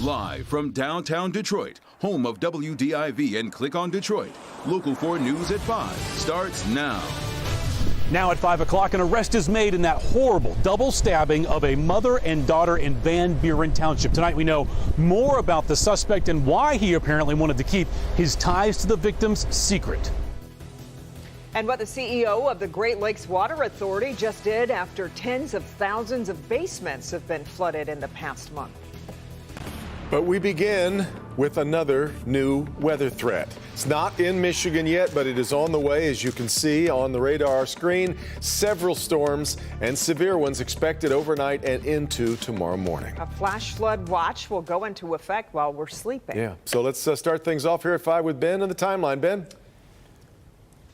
Live from downtown Detroit, home of WDIV and Click on Detroit, Local 4 News at 5 starts now. Now at 5 o'clock, an arrest is made in that horrible double stabbing of a mother and daughter in Van Buren Township. Tonight we know more about the suspect and why he apparently wanted to keep his ties to the victims secret. And what the CEO of the Great Lakes Water Authority just did after tens of thousands of basements have been flooded in the past month. But we begin with another new weather threat. It's not in Michigan yet, but it is on the way, as you can see on the radar screen. Several storms and severe ones expected overnight and into tomorrow morning. A flash flood watch will go into effect while we're sleeping. Yeah, so let's start things off here at 5 with Ben and the timeline. Ben?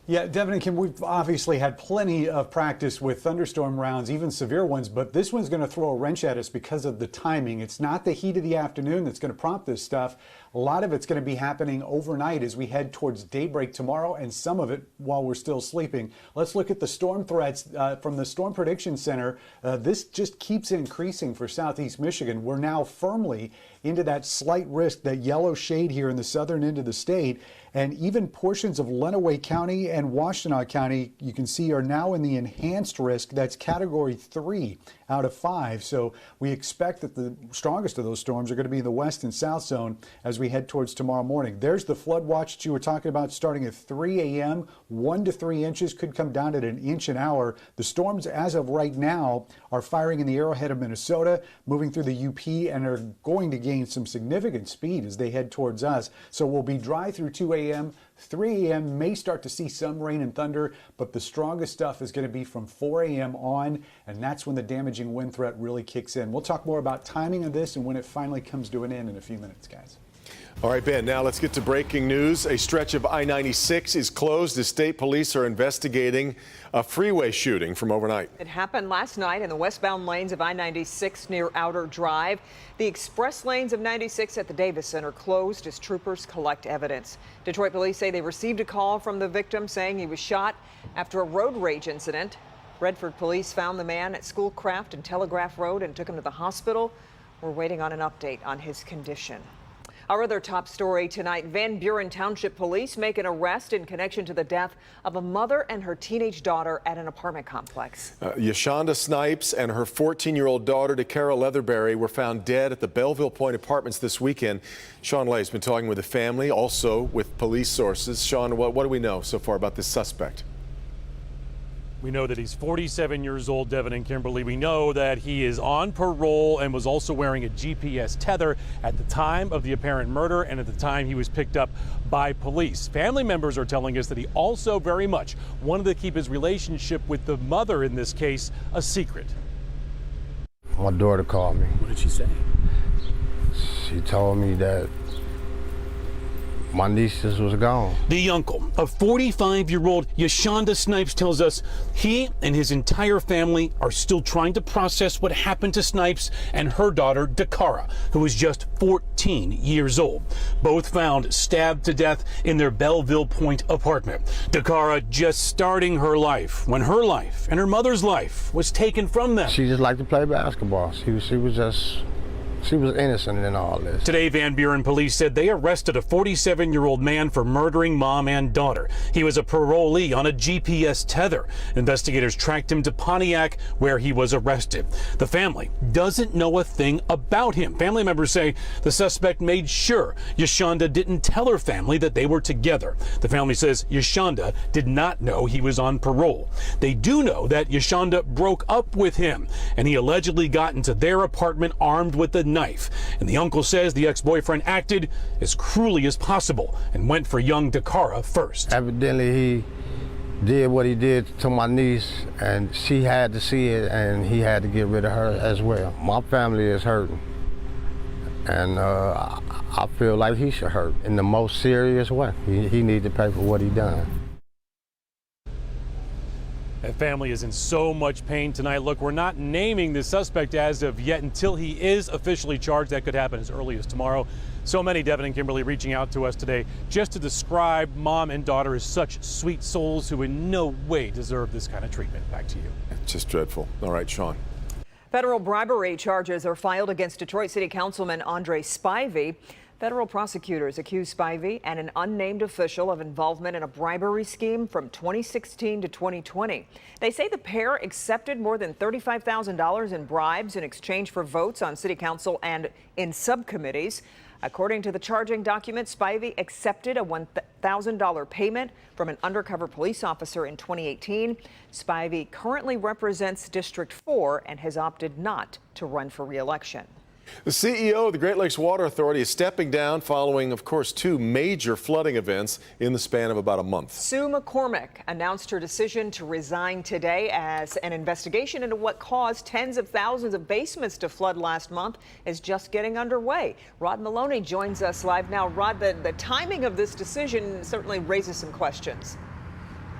Yeah, Devin and Kim, we've obviously had plenty of practice with thunderstorm rounds, even severe ones, but this one's going to throw a wrench at us because of the timing. It's not the heat of the afternoon that's going to prompt this stuff. A lot of it's going to be happening overnight as we head towards daybreak tomorrow, and some of it while we're still sleeping. Let's look at the storm threats from the Storm Prediction Center. This just keeps increasing for southeast Michigan. We're now firmly into that slight risk, that yellow shade here in the southern end of the state. And even portions of Lenawee County and Washtenaw County, you can see, are now in the enhanced risk. That's category 3 out of 5. So we expect that the strongest of those storms are going to be in the west and south zone as we head towards tomorrow morning. There's the flood watch that you were talking about starting at 3 a.m. 1 to 3 inches, could come down at an inch an hour. The storms, as of right now, are firing in the Arrowhead of Minnesota, moving through the UP, and are going to gain some significant speed as they head towards us. So we'll be dry through 2 a.m. 3 a.m. may start to see some rain and thunder, but the strongest stuff is going to be from 4 a.m. on, and that's when the damaging wind threat really kicks in. We'll talk more about timing of this and when it finally comes to an end in a few minutes, guys. All right, Ben, now let's get to breaking news. A stretch of I-96 is closed as state police are investigating a freeway shooting from overnight. It happened last night in the westbound lanes of I-96 near Outer Drive. The express lanes of 96 at the Davis Center closed as troopers collect evidence. Detroit police say they received a call from the victim saying he was shot after a road rage incident. Redford police found the man at Schoolcraft and Telegraph Road and took him to the hospital. We're waiting on an update on his condition. Our other top story tonight, Van Buren Township police make an arrest in connection to the death of a mother and her teenage daughter at an apartment complex. Yeshonda Snipes and her 14-year-old daughter, DeCara Leatherberry, were found dead at the Belleville Point Apartments this weekend. Sean Lay's been talking with the family, also with police sources. Sean, what do we know so far about this suspect? We know that he's 47 years old, Devin and Kimberly. We know that he is on parole and was also wearing a GPS tether at the time of the apparent murder and at the time he was picked up by police. Family members are telling us that he also very much wanted to keep his relationship with the mother in this case a secret. My daughter called me. What did she say? She told me that my nieces was gone. The uncle of 45-year-old Yeshonda Snipes tells us he and his entire family are still trying to process what happened to Snipes and her daughter, DeCara, who was just 14 years old. Both found stabbed to death in their Belleville Point apartment. DeCara just starting her life when her life and her mother's life was taken from them. She just liked to play basketball. She was innocent in all this. Today, Van Buren police said they arrested a 47-year-old man for murdering mom and daughter. He was a parolee on a GPS tether. Investigators tracked him to Pontiac, where he was arrested. The family doesn't know a thing about him. Family members say the suspect made sure Yeshonda didn't tell her family that they were together. The family says Yeshonda did not know he was on parole. They do know that Yeshonda broke up with him, and he allegedly got into their apartment armed with a knife. And the uncle says the ex-boyfriend acted as cruelly as possible and went for young DeCara first. Evidently, he did what he did to my niece, and she had to see it, and he had to get rid of her as well. My family is hurting, and I feel like he should hurt in the most serious way. He needs to pay for what he done. That family is in so much pain tonight. Look, we're not naming the suspect as of yet until he is officially charged. That could happen as early as tomorrow. So many, Devin and Kimberly, reaching out to us today just to describe mom and daughter as such sweet souls who in no way deserve this kind of treatment. Back to you. It's just dreadful. All right, Sean. Federal bribery charges are filed against Detroit City Councilman Spivey. Federal prosecutors accuse Spivey and an unnamed official of involvement in a bribery scheme from 2016 to 2020. They say the pair accepted more than $35,000 in bribes in exchange for votes on city council and in subcommittees. According to the charging document, Spivey accepted a $1,000 payment from an undercover police officer in 2018. Spivey currently represents District 4 and has opted not to run for re-election. The CEO of the Great Lakes Water Authority is stepping down following, of course, 2 major flooding events in the span of about a month. Sue McCormick announced her decision to resign today as an investigation into what caused tens of thousands of basements to flood last month is just getting underway. Rod Maloney joins us live now. Rod, the timing of this decision certainly raises some questions.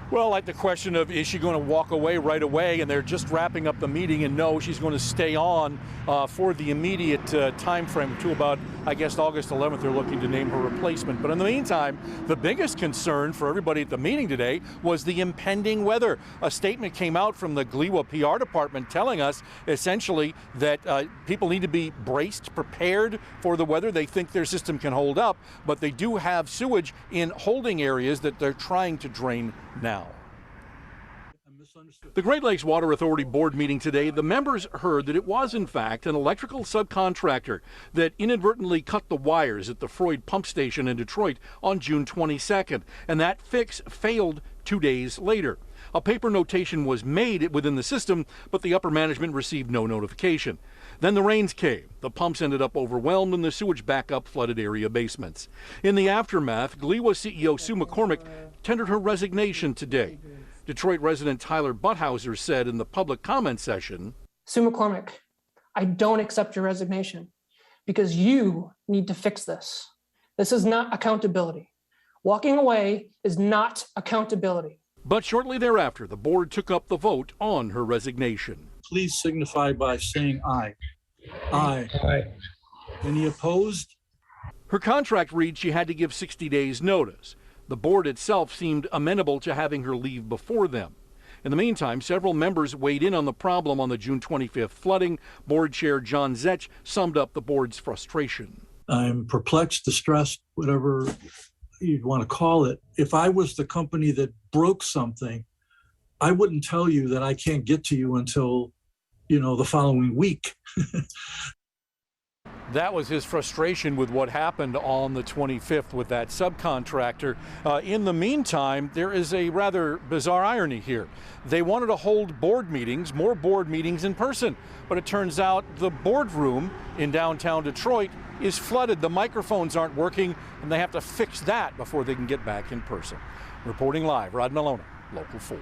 Well, like the question of, is she going to walk away right away? And they're just wrapping up the meeting, and no, she's going to stay on for the immediate time frame to about, I guess, August 11th. They're looking to name her replacement. But in the meantime, the biggest concern for everybody at the meeting today was the impending weather. A statement came out from the Gliwa PR department telling us essentially that people need to be braced, prepared for the weather. They think their system can hold up, but they do have sewage in holding areas that they're trying to drain now. The Great Lakes Water Authority board meeting today, the members heard that it was, in fact, an electrical subcontractor that inadvertently cut the wires at the Freud pump station in Detroit on June 22nd, and that fix failed 2 days later. A paper notation was made within the system, but the upper management received no notification. Then the rains came. The pumps ended up overwhelmed and the sewage backup flooded area basements. In the aftermath, Gliwa CEO Sue McCormick tendered her resignation today. Detroit resident Tyler Butthauser said in the public comment session, Sue McCormick, I don't accept your resignation because you need to fix this. This is not accountability. Walking away is not accountability. But shortly thereafter, the board took up the vote on her resignation. Please signify by saying aye. Aye. Aye. Any opposed? Her contract reads she had to give 60 days notice. The board itself seemed amenable to having her leave before them. In the meantime, several members weighed in on the problem on the June 25th flooding. Board Chair John Zetch summed up the board's frustration. I'm perplexed, distressed, whatever you'd want to call it. If I was the company that broke something, I wouldn't tell you that I can't get to you until, the following week. That was his frustration with what happened on the 25th with that subcontractor. In the meantime, there is a rather bizarre irony here. They wanted to hold board meetings, more board meetings in person, but it turns out the boardroom in downtown Detroit is flooded. The microphones aren't working, and they have to fix that before they can get back in person. Reporting live, Rod Maloney, Local 4.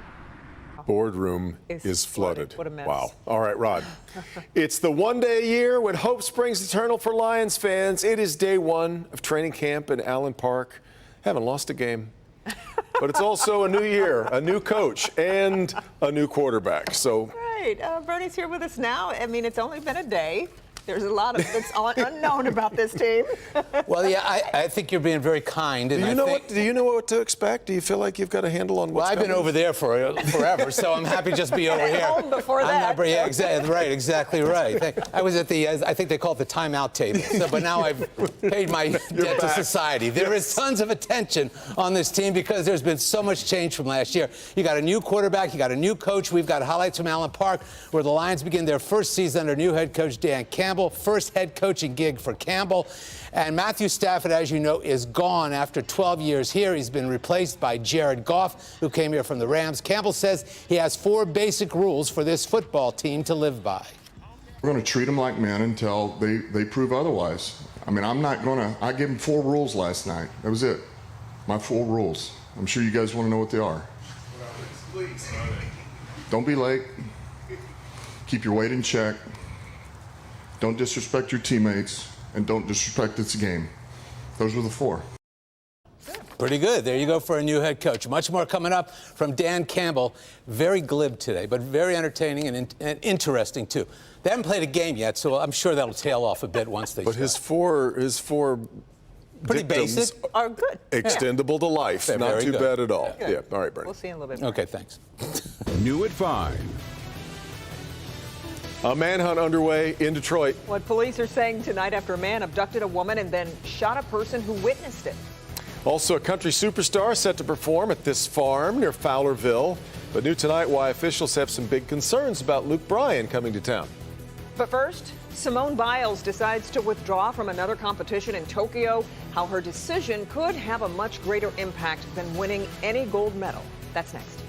Boardroom is flooded. What a mess. Wow. All right, Rod. It's the one day a year when hope springs eternal for Lions fans. It is day 1 of training camp in Allen Park. Haven't lost a game. But it's also a new year, a new coach, and a new quarterback. So. Right. Bernie's here with us now. I mean, it's only been a day. There's a lot of that's unknown about this team. Well, yeah, I think you're being very kind. And Do you know what to expect? Do you feel like you've got a handle on what's Well, I've been over there for forever, so I'm happy to just be over here. Home before that. Yeah, exactly right. I was at the, I think they call it the timeout table. So, but now I've paid my debt to society. There is tons of attention on this team because there's been so much change from last year. You got a new quarterback, you got a new coach. We've got highlights from Allen Park where the Lions begin their first season under new head coach Dan Campbell. First head coaching gig for Campbell. And Matthew Stafford, as you know, is gone after 12 years here. He's been replaced by Jared Goff, who came here from the Rams. Campbell says he has 4 basic rules for this football team to live by. We're going to treat them like men until they prove otherwise. I mean, I gave them 4 rules last night. That was it. My 4 rules. I'm sure you guys want to know what they are. Please. Don't be late. Keep your weight in check. Don't disrespect your teammates, and don't disrespect this game. Those were the 4. Pretty good. There you go for a new head coach. Much more coming up from Dan Campbell. Very glib today, but very entertaining and interesting, too. They haven't played a game yet, so I'm sure that'll tail off a bit once they But start. his four Pretty basic. Are good. Extendable to life. Yeah, Not too good. bad at all. Good. Yeah. All right, Bernie. We'll see you in a little bit more. Okay, thanks. New at 5. A manhunt underway in Detroit. What police are saying tonight after a man abducted a woman and then shot a person who witnessed it. Also, a country superstar set to perform at this farm near Fowlerville. But new tonight why officials have some big concerns about Luke Bryan coming to town. But first, Simone Biles decides to withdraw from another competition in Tokyo. How her decision could have a much greater impact than winning any gold medal. That's next.